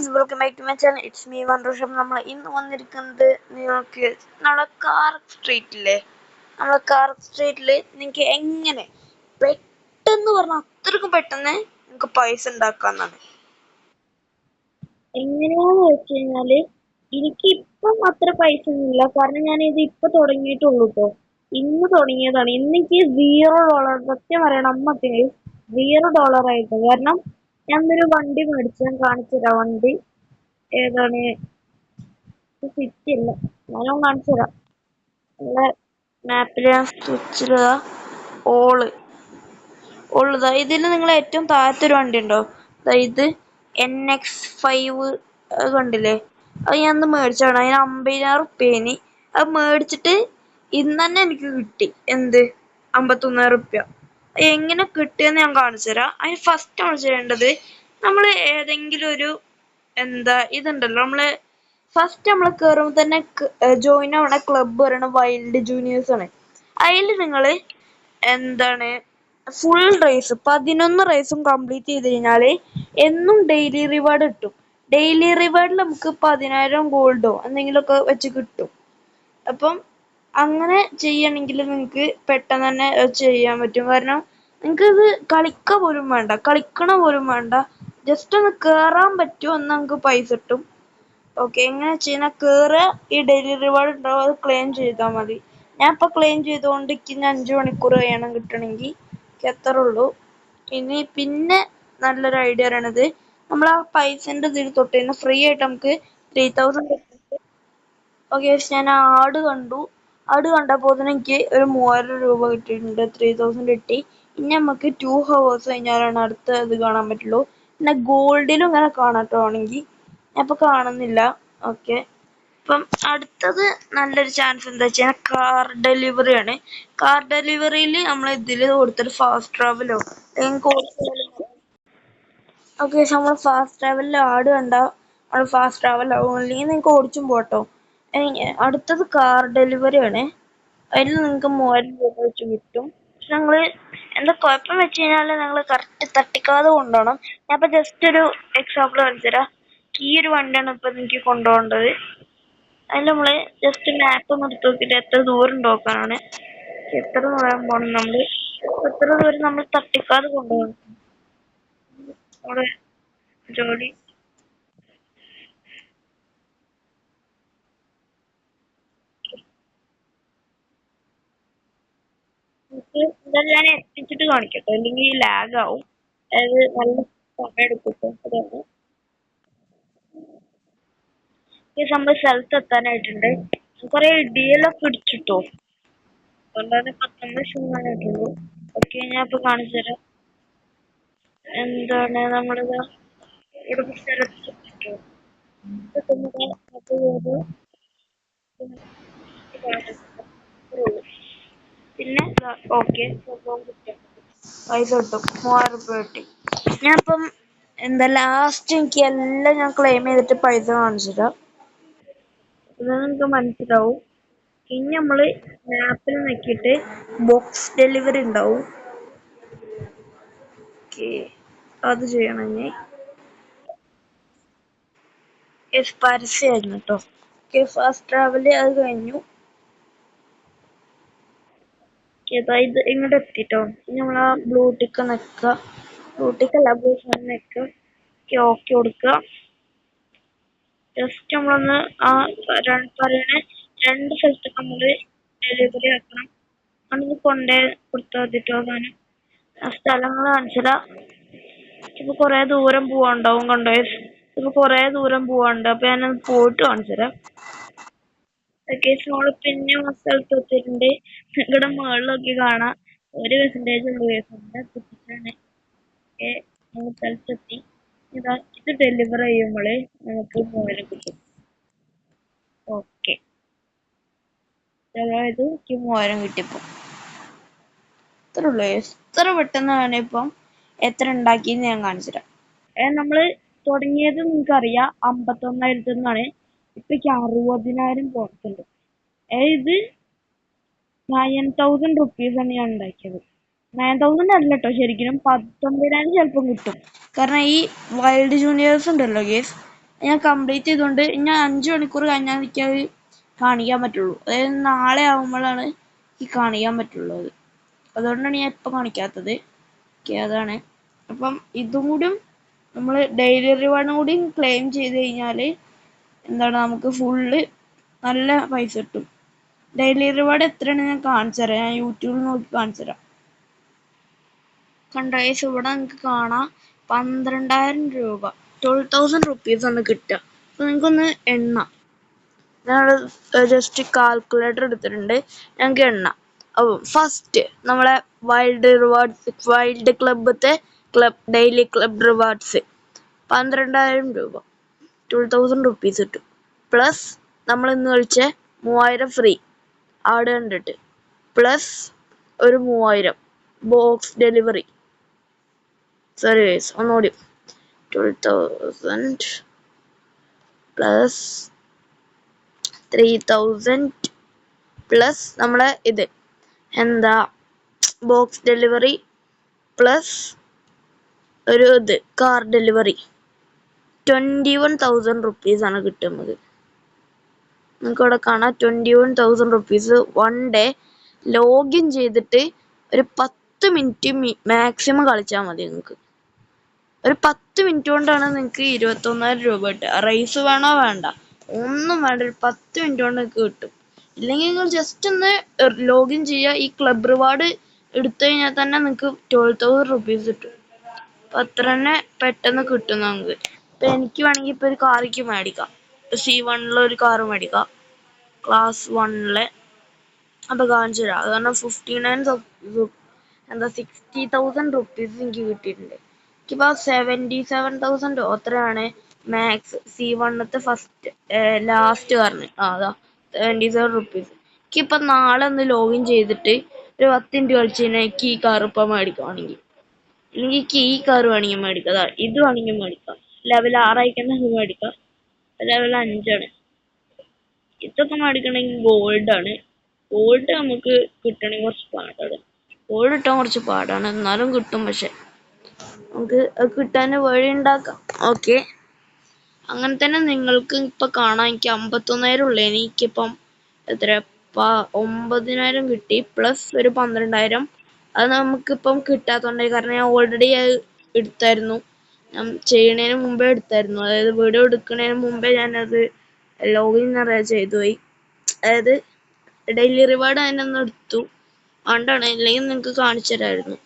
Guys, welcome back to my channel. It's me വണ്ടർഷം. നമ്മൾ ഇന്ന് വന്നിരിക്കുന്നത് നിങ്ങൾക്ക് നമ്മളെ കാർ സ്ട്രീറ്റിൽ നിങ്ങൾക്ക് എങ്ങനെ പെട്ടെന്ന് പറഞ്ഞാൽ അത്രക്കും പെട്ടെന്ന് നിങ്ങൾക്ക് പൈസ ഉണ്ടാക്കാന്നാണ്. എങ്ങനെയാന്ന് വെച്ച് കഴിഞ്ഞാല് എനിക്ക് ഇപ്പം അത്ര പൈസ ഒന്നുമില്ല, കാരണം ഞാൻ ഇത് ഇപ്പൊ തുടങ്ങിയിട്ടുള്ളൂ കേട്ടോ. ഇന്ന് തുടങ്ങിയതാണ്. ഇന്ന് എനിക്ക് $0, സത്യം പറയണം അമ്മത്തിന് $0 ആയിട്ട്. കാരണം ഞാൻ ഒരു വണ്ടി മേടിച്ചു, ഞാൻ കാണിച്ചു തരാം. വണ്ടി ഏതാണ്? സിറ്റി അല്ല, ഞാൻ കാണിച്ചു തരാം. നമ്മളെ മാപ്പിൽ ഞാൻ സ്വിച്ചില് ഉള്ളതാ. ഇതിൽ നിങ്ങൾ ഏറ്റവും താഴത്തൊരു വണ്ടി ഉണ്ടോ? ഇത് NX5 കണ്ടില്ലേ? അത് ഞാൻ അന്ന് മേടിച്ചാണ്. അതിന് 50,000 അത് മേടിച്ചിട്ട് ഇന്ന് തന്നെ എനിക്ക് കിട്ടി. എന്ത്? 51,000. എങ്ങനെ കിട്ടിയെന്ന് ഞാൻ കാണിച്ചു തരാം. അതിന് ഫസ്റ്റ് നമ്മൾ ചെയ്യേണ്ടത്, നമ്മൾ ഏതെങ്കിലും ഒരു ഇതുണ്ടല്ലോ, നമ്മള് ഫസ്റ്റ് നമ്മൾ കയറുമ്പോൾ തന്നെ ജോയിൻ ആവണ ക്ലബ്ബ് പറയണ വൈൽഡ് ജൂനിയേഴ്സ് ആണ്. അതിൽ നിങ്ങൾ ഫുൾ റേസ് 11 റേസും കംപ്ലീറ്റ് ചെയ്ത് കഴിഞ്ഞാൽ എന്നും ഡെയിലി റിവാർഡ് കിട്ടും. ഡെയിലി റിവാർഡിൽ നമുക്ക് 10,000 ഗോൾഡോ എന്തെങ്കിലുമൊക്കെ വെച്ച് കിട്ടും. അപ്പം അങ്ങനെ ചെയ്യണമെങ്കിൽ നിങ്ങൾക്ക് പെട്ടെന്ന് തന്നെ ചെയ്യാൻ പറ്റും. കാരണം നിങ്ങൾക്ക് ഇത് കളിക്കണ പോലും വേണ്ട, ജസ്റ്റ് ഒന്ന് കേറാൻ പറ്റുമോ എന്ന് നമുക്ക് പൈസ കിട്ടും. ഓക്കെ, എങ്ങനെ ചെയ്യുന്ന? കേറുക, ഈ ഡെയിലി റിവാർഡ് ഉണ്ടാവും, അത് ക്ലെയിം ചെയ്താൽ മതി. ഞാൻ ഇപ്പൊ ക്ലെയിം ചെയ്തുകൊണ്ട് 5 മണിക്കൂർ കഴിയണം കിട്ടണമെങ്കിൽ. എത്ര ഉള്ളൂ. പിന്നെ നല്ലൊരു ഐഡിയ പറയണത്, നമ്മൾ ആ പൈസന്റെ ഇതിൽ തൊട്ട് തന്നെ ഫ്രീ ആയിട്ട് നമുക്ക് 3,000. ഓക്കെ, ഞാൻ ആഡ് കണ്ടപ്പോൾ തന്നെ എനിക്ക് ഒരു 3,000 രൂപ കിട്ടിയിട്ടുണ്ട്. 3,000 കിട്ടി. ഇനി നമുക്ക് 2 hours കഴിഞ്ഞാലാണ് അടുത്ത ഇത് കാണാൻ പറ്റുള്ളൂ. പിന്നെ ഗോൾഡിലും ഇങ്ങനെ കാണാട്ടോ ആണെങ്കിൽ ഞാൻ ഇപ്പൊ കാണുന്നില്ല. ഓക്കെ, അപ്പം അടുത്തത് നല്ലൊരു ചാൻസ് എന്താ വെച്ചാൽ കാർ ഡെലിവറി ആണ്. കാർ ഡെലിവറിയിൽ നമ്മൾ ഇതിൽ കൊടുത്തിട്ട് ഫാസ്റ്റ് ട്രാവലോ ഓക്കെ, നമ്മൾ ഫാസ്റ്റ് ട്രാവലിൽ ആഡ് കണ്ട നമ്മൾ ഫാസ്റ്റ് ട്രാവൽ ആവും, അല്ലെങ്കിൽ നിങ്ങൾക്ക് ഓടിച്ചും പോട്ടോ. അടുത്തത് കാർ ഡെലിവറി ആണ്. അതിൽ നിങ്ങൾക്ക് 3,000 രൂപ വെച്ച് കിട്ടും. പക്ഷെ നിങ്ങൾ എന്താ കുഴപ്പം വെച്ച് കഴിഞ്ഞാൽ നിങ്ങൾ കറക്റ്റ് തട്ടിക്കാതെ കൊണ്ടുപോകണം. ഞാൻ ഇപ്പൊ ജസ്റ്റ് ഒരു എക്സാമ്പിൾ കാണിച്ചുതരാം. ഈ ഒരു വണ്ടിയാണ് ഇപ്പൊ എനിക്ക് കൊണ്ടുപോകേണ്ടത്. അതിൽ നമ്മള് ജസ്റ്റ് മാപ്പ് ഒന്ന് എടുത്ത് നോക്കിയിട്ട് എത്ര ദൂരം നോക്കാനാണ്, എത്ര ദൂരം പോകണം, എത്ര ദൂരം നമ്മൾ തട്ടിക്കാതെ കൊണ്ടുപോകണം. നമ്മുടെ ജോലി എന്തായാലും ഞാൻ എത്തിച്ചിട്ട് കാണിക്കട്ടെ, അല്ലെങ്കിൽ ലാഗ് ആവും. അതായത് നല്ല സമയം എടുക്കും. അതാണ് നമ്മൾ സ്ഥലത്ത് എത്താനായിട്ടുണ്ട്. കുറെ ഇടിയെല്ലാം പിടിച്ചിട്ടോ, അതുകൊണ്ടാണ് 19 ശതമാനമായിട്ടുള്ളൂ. ഓക്കെ, ഞാൻ ഇപ്പൊ കാണിച്ചു തരാം. നമ്മളിത് ഇവിടെ സ്ഥലത്ത് പിന്നെ ഓക്കെ പൈസ കിട്ടും. 3,000 രൂപ കിട്ടി. ഞാനിപ്പം ലാസ്റ്റ് എനിക്ക് എല്ലാം ഞാൻ ക്ലെയിം ചെയ്തിട്ട് പൈസ കാണിച്ചു തരാം. ഇത് നിങ്ങൾക്ക് മനസ്സിലാവും. ഇനി നമ്മള് മാപ്പിൽ നോക്കിയിട്ട് ബോക്സ് ഡെലിവറി ഉണ്ടാവും. ഓക്കെ, അത് ചെയ്യണം. ഇനി പരസ്യമായിരുന്നു കേട്ടോ. ഓക്കെ, ഫാസ്റ്റ് ട്രാവല് അത് കഴിഞ്ഞു. ഇത് ഇങ്ങോട്ട് എത്തിട്ടോ. ഇനി നമ്മൾ ആ ബ്ലൂടിക്ക് നിൽക്കുക, ബ്ലൂടിക്കല്ല ബ്ലൂ ഫോൺ നിൽക്കുക. ഓക്കെ കൊടുക്കുക. ജസ്റ്റ് നമ്മളൊന്ന് ആ പറയണ 2 സ്ഥലത്തൊക്കെ നമ്മള് ഡെലിവറി ആക്കണം. അതൊന്ന് കൊണ്ടേ കൊടുത്താൽ മതിട്ടോ. സാധനം ആ സ്ഥലങ്ങൾ കാണിച്ചതാ. ഇപ്പൊ കൊറേ ദൂരം പോവാണ്ടാവും. കണ്ടോ, ഇപ്പൊ കൊറേ ദൂരം പോവാണ്ട്. അപ്പൊ ഞാനത് പോയിട്ട് കാണിച്ചു തരാം. ഓക്കെ, നമ്മള് പിന്നെ ആ സ്ഥലത്ത് എത്തിയിട്ടുണ്ട്. ഇവിടെ മുകളിലൊക്കെ കാണാം 1% ഉള്ളു. എത്തിച്ചാണ് സ്ഥലത്തെത്തി. ഇത് ഡെലിവർ ചെയ്യുമ്പോള് നമുക്ക് 3,000 കിട്ടും. ഓക്കെ, അതായത് എനിക്ക് 3,000 കിട്ടിയപ്പോ ഇത്ര ഉള്ളു. എത്ര പെട്ടെന്നാണ് ഇപ്പം എത്ര ഉണ്ടാക്കിയെന്ന് ഞാൻ കാണിച്ചു തരാം. നമ്മള് തുടങ്ങിയത് നിങ്ങൾക്കറിയാം 51,000 നിന്നാണ്. ഇപ്പൊ 60,000 പുറത്തുണ്ട്. ഇത് 9,000 റുപ്പീസാണ് ഞാൻ ഉണ്ടാക്കിയത്. 9,000 അല്ല കേട്ടോ, ശരിക്കും 19,000 ചിലപ്പം കിട്ടും. കാരണം ഈ വൈൽഡ് ജൂനിയേഴ്സ് ഉണ്ടല്ലോ ഗേസ്, ഞാൻ കംപ്ലീറ്റ് ചെയ്തുകൊണ്ട് ഞാൻ 5 മണിക്കൂർ കഴിഞ്ഞാൽ എനിക്കത് കാണിക്കാൻ പറ്റുള്ളൂ. അതായത് നാളെ ആവുമ്പോഴാണ് ഈ കാണിക്കാൻ പറ്റുള്ളൂ. അതുകൊണ്ടാണ് ഞാൻ ഇപ്പം കാണിക്കാത്തത്. ഓക്കെ, അതാണ്. അപ്പം ഇതും കൂടി നമ്മൾ ഡെയിലി റിവാർഡും കൂടി ക്ലെയിം ചെയ്ത് കഴിഞ്ഞാൽ എന്താണ് നമുക്ക് ഫുള്ള് നല്ല പൈസ കിട്ടും. ഡെയിലി റിവാർഡ് എത്രയാണ് ഞാൻ കാണിച്ചു തരാം. ഞാൻ യൂട്യൂബിൽ നോക്കി കാണിച്ചു തരാം. കണ്ട ഗൈസ്, ഇവിടെ നിങ്ങൾക്ക് കാണാം 12,000 രൂപ, 12,000 റുപ്പീസ് ആണ് കിട്ടുക. അപ്പൊ നിങ്ങൾക്കൊന്ന് എണ്ണാം. ഞാൻ ജസ്റ്റ് കാൽക്കുലേറ്റർ എടുത്തിട്ടുണ്ട്, ഞങ്ങൾക്ക് എണ്ണാം. അപ്പോൾ ഫസ്റ്റ് നമ്മളെ വൈൽഡ് ക്ലബ്ബത്തെ ഡെയിലി ക്ലബ് റിവാർഡ്സ് 12,000 രൂപ, 12,000 റുപ്പീസ് കിട്ടും. പ്ലസ് നമ്മൾ ഇന്ന് കളിച്ച 3,000 ഫ്രീ ആഡ് കണ്ടിട്ട്, പ്ലസ് ഒരു 3,000 ബോക്സ് ഡെലിവറി. സോറി ഗൈസ്, ഒന്നുകൂടി 12,000 പ്ലസ് 3,000 പ്ലസ് നമ്മളെ ഇത് എന്താ ബോക്സ് ഡെലിവറി പ്ലസ് ഒരു ഇത് കാർ ഡെലിവറി 21,000 റുപ്പീസ് ആണ് കിട്ടുന്നത്. നിങ്ങൾക്ക് ഇവിടെ കാണാം 21,000 റുപ്പീസ്. 1 ഡേ ലോഗിൻ ചെയ്തിട്ട് ഒരു 10 മിനിറ്റ് മാക്സിമം കളിച്ചാൽ മതി. നിങ്ങൾക്ക് ഒരു 10 മിനിറ്റ് കൊണ്ടാണ് നിങ്ങൾക്ക് 21,000 രൂപ കിട്ടുക. റേസ് വേണോ വേണ്ട, ഒന്നും വേണ്ട, ഒരു 10 മിനിറ്റ് കൊണ്ട് നിങ്ങൾക്ക് കിട്ടും. ഇല്ലെങ്കിൽ നിങ്ങൾ ജസ്റ്റ് ഒന്ന് ലോഗിൻ ചെയ്യുക, ഈ ക്ലബ് റിവാർഡ് എടുത്തു കഴിഞ്ഞാൽ തന്നെ നിങ്ങൾക്ക് 12,000 റുപ്പീസ് കിട്ടും. അപ്പം അത്ര തന്നെ പെട്ടെന്ന് കിട്ടും നമുക്ക്. ഇപ്പം എനിക്ക് വേണമെങ്കിൽ ഇപ്പോൾ ഒരു കാറിക്ക് മേടിക്കാം, C1 ഒരു കാറ് മേടിക്കാം, ക്ലാസ് 1 അപ്പോൾ കാണിച്ചു തരാം. അത് കാരണം 60,000 റുപ്പീസ് എനിക്ക് കിട്ടിയിട്ടുണ്ട്. എനിക്കിപ്പോൾ 77,000 അത്രയാണ് മാക്സ് C1 ഫസ്റ്റ് ലാസ്റ്റ് കാറിന്. അതാ 77 റുപ്പീസ്. എനിക്കിപ്പം നാളെ ഒന്ന് ലോഗിൻ ചെയ്തിട്ട് ഒരു 10 മിനിറ്റ് കളിച്ച് കഴിഞ്ഞാൽ എനിക്ക് ഈ കാർ ഇപ്പം മേടിക്കുവാണെങ്കിൽ, അല്ലെങ്കിൽ എനിക്ക് ഈ കാർ വേണമെങ്കിൽ മേടിക്കാം, അതാ ഇത് വേണമെങ്കിൽ മേടിക്കാം. ലെവൽ 6 ആയിക്കന്നെ മേടിക്കാം, ലെവൽ 5 ഇതൊക്കെ മേടിക്കണമെങ്കിൽ ഗോൾഡാണ്. ഗോൾഡ് നമുക്ക് കിട്ടണമെങ്കിൽ കുറച്ച് പാടാണ്. ഗോൾഡ് കിട്ടാൻ കുറച്ച് പാടാണ്, എന്നാലും കിട്ടും. പക്ഷെ നമുക്ക് അത് കിട്ടാൻ വഴി ഉണ്ടാക്കാം. ഓക്കെ, അങ്ങനെ തന്നെ നിങ്ങൾക്ക് ഇപ്പം കാണാം. എനിക്ക് 51,000 ഉള്ളൂ. എനിക്കിപ്പം എത്ര 9,000 കിട്ടി, പ്ലസ് ഒരു 12,000. അത് നമുക്കിപ്പം കിട്ടാത്തതുകൊണ്ട്, കാരണം ഞാൻ ഓൾറെഡി അത് എടുത്തായിരുന്നു, ഞാൻ ചെയ്യണതിന് മുമ്പേ എടുത്തായിരുന്നു. അതായത് വീഡിയോ എടുക്കുന്നതിന് മുമ്പേ ഞാനത് ലോഗിൻ ചെയ്തു പോയി. അതായത് ഡെയിലി റിവാർഡ് അതിനൊന്ന് എടുത്തു അതുകൊണ്ടാണ്, ഇല്ലെങ്കിൽ നിങ്ങൾക്ക് കാണിച്ചു തരാമായിരുന്നു.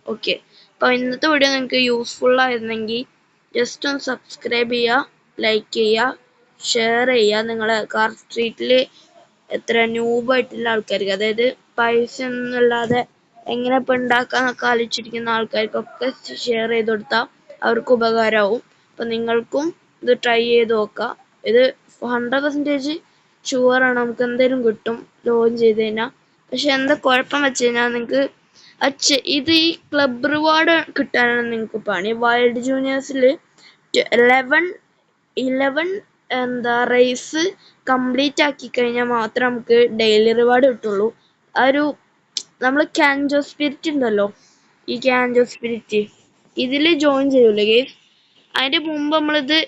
ഓക്കെ, അപ്പോൾ ഇന്നത്തെ വീഡിയോ നിങ്ങൾക്ക് യൂസ്ഫുൾ ആയിരുന്നെങ്കിൽ ജസ്റ്റ് ഒന്ന് സബ്സ്ക്രൈബ് ചെയ്യുക, ലൈക്ക് ചെയ്യുക, ഷെയർ ചെയ്യുക. നിങ്ങളെ കാർ സ്ട്രീറ്റിൽ എത്ര ന്യൂബായിട്ടുള്ള ആൾക്കാർക്ക്, അതായത് പൈസ ഒന്നുമില്ലാതെ എങ്ങനെ ഇപ്പം ഉണ്ടാക്കാന്നൊക്കെ ആലോചിച്ചിരിക്കുന്ന ആൾക്കാർക്കൊക്കെ ഷെയർ ചെയ്ത് കൊടുത്താൽ അവർക്ക് ഉപകാരമാവും. അപ്പം നിങ്ങൾക്കും ഇത് ട്രൈ ചെയ്ത് നോക്കാം. ഇത് 100% ഷുവറാണ്, നമുക്ക് എന്തെങ്കിലും കിട്ടും ലോഗിൻ ചെയ്ത് കഴിഞ്ഞാൽ. പക്ഷെ എന്താ കുഴപ്പം വെച്ച് കഴിഞ്ഞാൽ നിങ്ങൾക്ക് ഇത് ഈ ക്ലബ് റിവാർഡ് കിട്ടാനാണ് നിങ്ങൾക്ക് പണി. വൈൽഡ് ജൂനിയേഴ്സിൽ 11 എന്താ റേസ് കംപ്ലീറ്റ് ആക്കി കഴിഞ്ഞാൽ മാത്രമേ നമുക്ക് ഡെയിലി റിവാർഡ് കിട്ടുള്ളൂ. ആ ഒരു നമ്മൾ ക്യാൻജോ സ്പിരിറ്റ് ഉണ്ടല്ലോ, ഈ ക്യാൻജോ സ്പിരിറ്റ് ഇതിൽ ജോയിൻ ചെയ്യൂലേ ഗെയ്സ്, അതിൻ്റെ മുമ്പ് നമ്മളിത്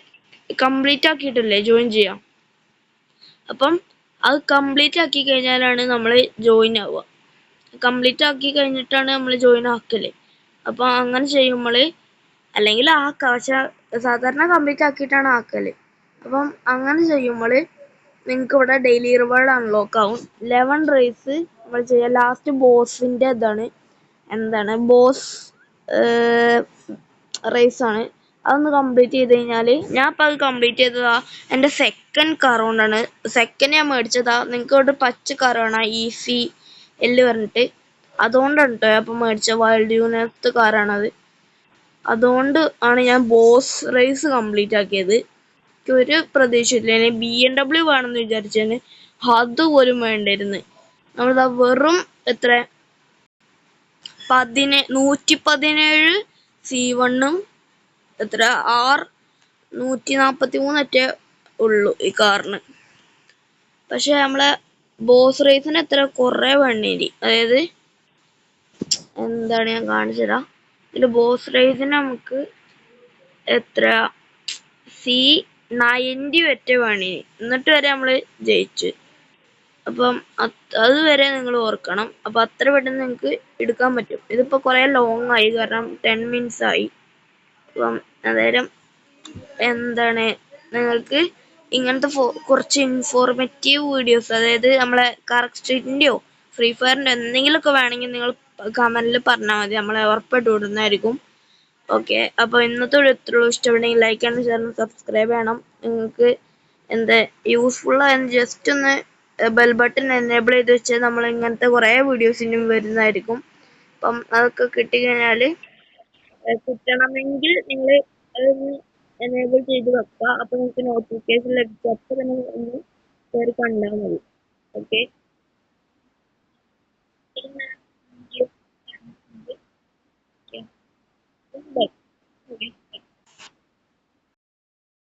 കംപ്ലീറ്റ് ആക്കിയിട്ടല്ലേ ജോയിൻ ചെയ്യാം. അപ്പം അത് കംപ്ലീറ്റ് ആക്കി കഴിഞ്ഞാലാണ് നമ്മൾ ജോയിൻ ആവുക. കംപ്ലീറ്റ് ആക്കി കഴിഞ്ഞിട്ടാണ് നമ്മൾ ജോയിൻ ആക്കല്. അപ്പം അങ്ങനെ ചെയ്യുമ്പോൾ, അല്ലെങ്കിൽ ആക്കാം, പക്ഷെ സാധാരണ കംപ്ലീറ്റ് ആക്കിയിട്ടാണ് ആക്കല്. അപ്പം അങ്ങനെ ചെയ്യുമ്പോൾ നിങ്ങൾക്ക് ഇവിടെ ഡെയിലി റിവാർഡ് അൺലോക്ക് ആവും. 11 റേസ് നമ്മൾ ചെയ്യുക. ലാസ്റ്റ് ബോസിൻ്റെ ഇതാണ്, എന്താണ് ബോസ് റേസാണ്. അതൊന്ന് കംപ്ലീറ്റ് ചെയ്ത് കഴിഞ്ഞാൽ, ഞാൻ ഇപ്പം അത് കംപ്ലീറ്റ് ചെയ്തതാ എൻ്റെ സെക്കൻഡ് കാർ കൊണ്ടാണ്. സെക്കൻഡ് ഞാൻ മേടിച്ചതാ. നിങ്ങൾക്ക് ഇവിടെ പച്ച കാർ വേണം, ECL പറഞ്ഞിട്ട്, അതുകൊണ്ടാണ് കേട്ടോ അപ്പം മേടിച്ച വൈൽഡ് യൂണിവേഴ്സ് കാറാണത്. അതുകൊണ്ട് ആണ് ഞാൻ ബോസ് റേസ് കംപ്ലീറ്റ് ആക്കിയത്. എനിക്ക് ഒരു പ്രതീക്ഷയില്ല. ഇനി BMW വേണമെന്ന് വിചാരിച്ചതിന് അതുപോലും വേണ്ടായിരുന്നു. നമ്മളിതാ വെറും എത്ര 117 C1 എത്ര 143 ഉള്ളൂ ഈ കാറിന്. പക്ഷെ നമ്മളെ ബോസ് റേസിന് എത്ര കുറേ വേണ്ടി. അതായത് എന്താണ് ഞാൻ കാണിച്ചു തരാം. ഇതിന്റെ ബോസ് റേസിന് നമുക്ക് എത്ര 90 വെറ്റ വേണി എന്നിട്ട് വരെ നമ്മള് ജയിച്ചു. അപ്പം അത് വരെ നിങ്ങൾ ഓർക്കണം. അപ്പൊ അത്ര പെട്ടെന്ന് നിങ്ങൾക്ക് എടുക്കാൻ പറ്റും. ഇതിപ്പോ കുറെ ലോങ് ആയി, കാരണം 10 മിനിറ്റ്സ് ആയി. അപ്പം അന്നേരം എന്താണ്, നിങ്ങൾക്ക് ഇങ്ങനത്തെ കുറച്ച് ഇൻഫോർമേറ്റീവ് വീഡിയോസ്, അതായത് നമ്മളെ കറക്റ്റ് സ്ട്രീറ്റിന്റെയോ ഫ്രീ ഫയറിന്റെ എന്തെങ്കിലുമൊക്കെ വേണമെങ്കിൽ നിങ്ങൾ കമന്റിൽ പറഞ്ഞാൽ മതി, നമ്മളെ ഉറപ്പായിട്ട് ഇടുന്നതായിരിക്കും. ഓക്കെ, അപ്പൊ ഇന്നത്തെ ഇത്രയുള്ളൂ. ഇഷ്ടപ്പെടുന്നെങ്കിൽ ലൈക്ക് ആൻഡ് ഷെയർ സബ്സ്ക്രൈബ് ചെയ്യണം. നിങ്ങൾക്ക് എന്താ യൂസ്ഫുൾ ആയെന്ന് ജസ്റ്റ് ഒന്ന് ബെൽ ബട്ടൺ എനേബിൾ ചെയ്ത് വെച്ചാൽ നമ്മൾ ഇങ്ങനത്തെ കുറെ വീഡിയോസ് ഇനിയും വരുന്നതായിരിക്കും. അപ്പം അതൊക്കെ കിട്ടിക്കഴിഞ്ഞാൽ കിട്ടണമെങ്കിൽ നിങ്ങൾ അതൊന്ന് എനേബിൾ ചെയ്ത് വെക്കുക. അപ്പൊ നിങ്ങൾക്ക് നോട്ടിഫിക്കേഷൻ ലഭിക്കും. അപ്പൊ തന്നെ ഒന്ന് കയറി കണ്ടാൽ മതി. ഓക്കെ.